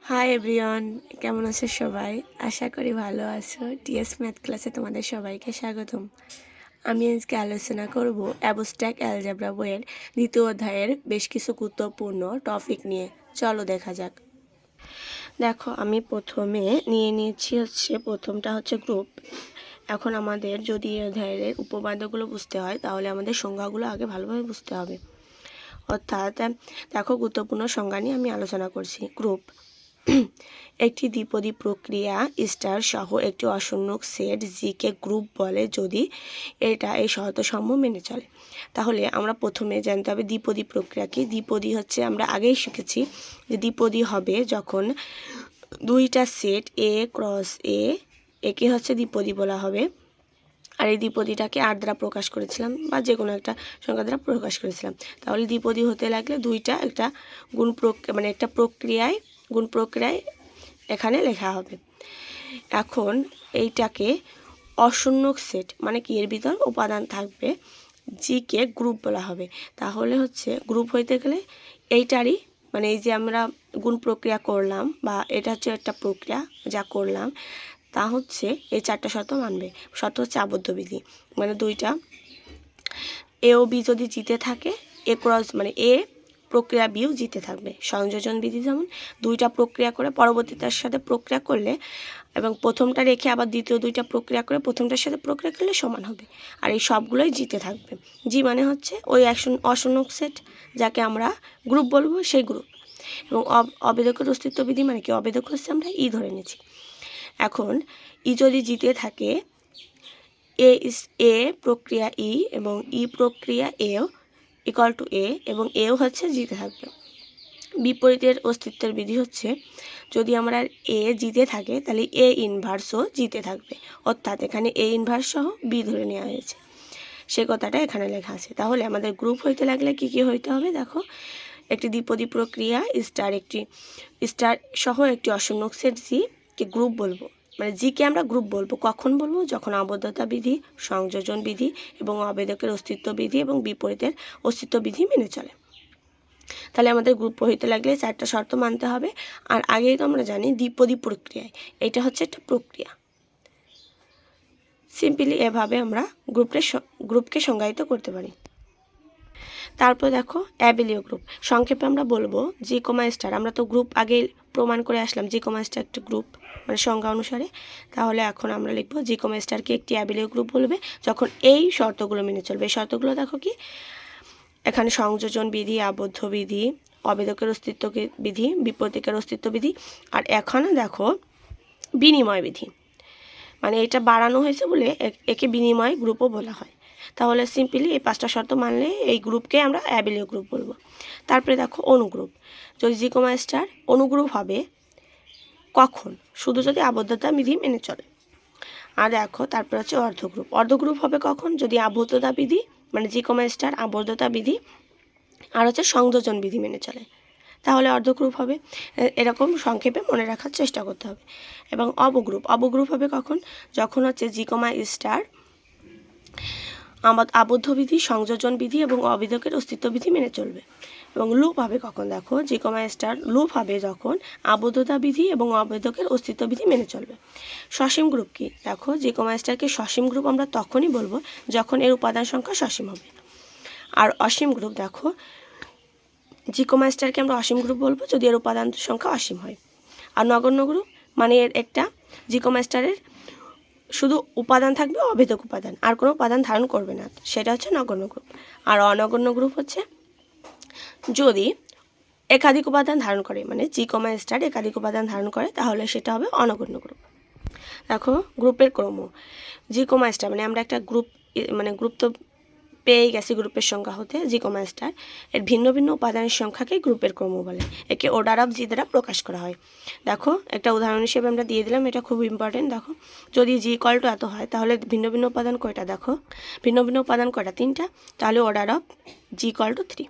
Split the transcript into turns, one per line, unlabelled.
Hi everyone, কেমন আছো সবাই? আশা করি ভালো আছো। টিএস ম্যাথ ক্লাসে তোমাদের সবাইকে স্বাগতম। আমি আজকে আলোচনা করব অ্যাবস্ট্রাক্ট অ্যালজেব্রা বইয়ের দ্বিতীয় অধ্যায়ের বেশ কিছু গুরুত্বপূর্ণ টপিক নিয়ে। চলো দেখা যাক। দেখো, আমি প্রথমে নিয়েছি প্রথমটা হচ্ছে গ্রুপ। এখন আমাদের যদি এই অধ্যায়ের উপপাদ্যগুলো বুঝতে হয় তাহলে আমাদের সংজ্ঞাগুলো আগে ভালোভাবে বুঝতে হবে। অর্থাৎ দেখো, গুরুত্বপূর্ণ সংজ্ঞা নিয়ে আমি আলোচনা করছি। গ্রুপ একটি দ্বিপদী প্রক্রিয়া স্টার সহ একটি অশূন্যক সেট জিকে গ্রুপ বলে যদি এটা এই শর্তসমূহ মেনে চলে। তাহলে আমরা প্রথমে জানতে হবে দ্বিপদী প্রক্রিয়া কি। দ্বিপদী হচ্ছে, আমরা আগেই শিখেছি যে দ্বিপদী হবে যখন দুইটা সেট এ ক্রস একে হচ্ছে দ্বিপদী বলা হবে। আর এই দ্বিপদীটাকে আর দ্বারা প্রকাশ করেছিলাম বা যে কোনো একটা সংখ্যা দ্বারা প্রকাশ করেছিলাম। তাহলে দ্বিপদী হতে লাগলে দুইটা একটা গুণ প্রক্রিয়ায় এখানে লেখা হবে। এখন এইটাকে অশূন্যক সেট মানে কি, এর ভিতর উপাদান থাকবে, জিকে গ্রুপ বলা হবে। তাহলে হচ্ছে গ্রুপ হইতে গেলে এইটারই মানে এই যে আমরা গুণ প্রক্রিয়া করলাম বা এটা হচ্ছে একটা প্রক্রিয়া যা করলাম, তা হচ্ছে এই চারটা শর্ত মানবে। শর্ত হচ্ছে আবদ্ধ বিধি, মানে দুইটা এ ও বি যদি জিতে থাকে, এ ক্রস মানে এ প্রক্রিয়া বিও জিতে থাকবে। সংযোজন বিধি যেমন দুইটা প্রক্রিয়া করে পরবর্তীটার সাথে প্রক্রিয়া করলে এবং প্রথমটা রেখে আবার দ্বিতীয় দুইটা প্রক্রিয়া করে প্রথমটার সাথে প্রক্রিয়া করলে সমান হবে। আর এই সবগুলোই জিতে থাকবে। জি মানে হচ্ছে ওই অশূন্যক সেট যাকে আমরা গ্রুপ বলবো, সেই গ্রুপ। এবং অবেদকের অস্তিত্ব বিধি মানে কি, অবেদক হচ্ছে আমরা ই ধরে নিয়েছি। এখন ই যদি জিতে থাকে, এ প্রক্রিয়া ই এবং ই প্রক্রিয়া এও ইকুয়াল টু এ এবং এও হচ্ছে জিতে থাকবে। বিপরীতের অস্তিত্বের বিধি হচ্ছে যদি আমরা এ জিতে থাকে তাহলে এ ইনভার্সও জিতে থাকবে। অর্থাৎ এখানে এ ইনভার্স সহ বি ধরে নেওয়া হয়েছে, সে কথাটা এখানে লেখা আছে। তাহলে আমাদের গ্রুপ হইতে লাগলে কি কি হইতে হবে? দেখো, একটি দ্বিপদী প্রক্রিয়া স্টার সহ একটি অশূন্যক সেট জি কে গ্রুপ বলবো, মানে জিকে আমরা গ্রুপ বলবো। কখন বলবো? যখন আবদ্ধতা বিধি, সংযোজন বিধি এবং অবেদকের অস্তিত্ব বিধি এবং বিপরীতের অস্তিত্ব বিধি মেনে চলে। তাহলে আমাদের গ্রুপ হইতে লাগলে চারটা শর্ত মানতে হবে। আর আগেই তো আমরা জানি দ্বিপদী প্রক্রিয়ায় এটা হচ্ছে একটা প্রক্রিয়া। সিম্পলি এভাবে আমরা গ্রুপকে সংজ্ঞায়িত করতে পারি। তারপর দেখো অ্যাবেলীয় গ্রুপ, সংক্ষেপে আমরা বলবো জি কমা স্টার। আমরা তো গ্রুপ আগে প্রমাণ করে আসলাম, জি কমা স্টার একটা গ্রুপ মানে সংজ্ঞা অনুসারে। তাহলে এখন আমরা লিখবো জি কমা স্টারকে একটি অ্যাবেলীয় গ্রুপ বলবে যখন এই শর্তগুলো মেনে চলবে। এই শর্তগুলো দেখো কি, এখানে সংযোজন বিধি, আবদ্ধ বিধি, অবেদকের অস্তিত্ব বিধি, বিপরীতের অস্তিত্ব বিধি, আর এখানে দেখো বিনিময় বিধি, মানে এটা বাড়ানো হয়েছে বলে একে বিনিময় গ্রুপও বলা হয়। তাহলে সিম্পলি এই পাঁচটা শর্ত মানলে এই গ্রুপকে আমরা অ্যাবেলীয় গ্রুপ বলবো। তারপরে দেখো অনুগ্রুপ, যদি জি কমা স্টার অনুগ্রুপ হবে কখন? শুধু যদি আবদ্ধতা বিধি মেনে চলে। আর দেখো তারপর হচ্ছে অর্ধগ্রুপ, অর্ধগ্রুপ হবে কখন? যদি আবদ্ধতা বিধি মানে জি কমা স্টার আবদ্ধতা বিধি আর হচ্ছে সংযোজন বিধি মেনে চলে, তাহলে অর্ধগ্রুপ হবে। এরকম সংক্ষেপে মনে রাখার চেষ্টা করতে হবে। এবং অবগ্রুপ হবে কখন? যখন হচ্ছে জি কমা স্টার আবদ্ধ বিধি, সংযোজন বিধি এবং অবেদকের অস্তিত্ব বিধি মেনে চলবে। এবং লুপ হবে কখন? দেখো, জি কমা স্টার লুপ হবে যখন আবদ্ধতা বিধি এবং অবেদকের অস্তিত্ব বিধি মেনে চলবে। সসীম গ্রুপ কি? দেখো, জি কমা স্টারকে সসীম গ্রুপ আমরা তখনই বলবো যখন এর উপাদান সংখ্যা সসীম হবে। আর অসীম গ্রুপ, দেখো জি কমা স্টারকে আমরা অসীম গ্রুপ বলবো যদি এর উপাদান সংখ্যা অসীম হয়। আর নগণ্য গ্রুপ মানে এর একটা জি কমা স্টারের শুধু উপাদান থাকবে অভেদক উপাদান, আর কোনো উপাদান ধারণ করবে না, সেটা হচ্ছে নগণ্য গ্রুপ। আর অনগণ্য গ্রুপ হচ্ছে যদি একাধিক উপাদান ধারণ করে, মানে জি কমা স্টার একাধিক উপাদান ধারণ করে, তাহলে সেটা হবে অনগণ্য গ্রুপ। দেখো গ্রুপের ক্রম, জি কমা স্টার মানে আমরা একটা গ্রুপ তো পেয়ে গেছি গ্রুপের সংখ্যা হতে, জি কমা স্টার এর ভিন্ন ভিন্ন উপাদানের সংখ্যাকে গ্রুপের ক্রম বলে। একে অর্ডার অফ জি দ্বারা প্রকাশ করা হয়। দেখো একটা উদাহরণ হিসেবে আমরা দিয়ে দিলাম, এটা খুব ইম্পর্টেন্ট। দেখো, যদি জি ইকুয়াল টু এত হয় তাহলে ভিন্ন ভিন্ন উপাদান কয়টা? দেখো ভিন্ন ভিন্ন উপাদান কয়টা? 3টা, তাহলে order of G equal to 3।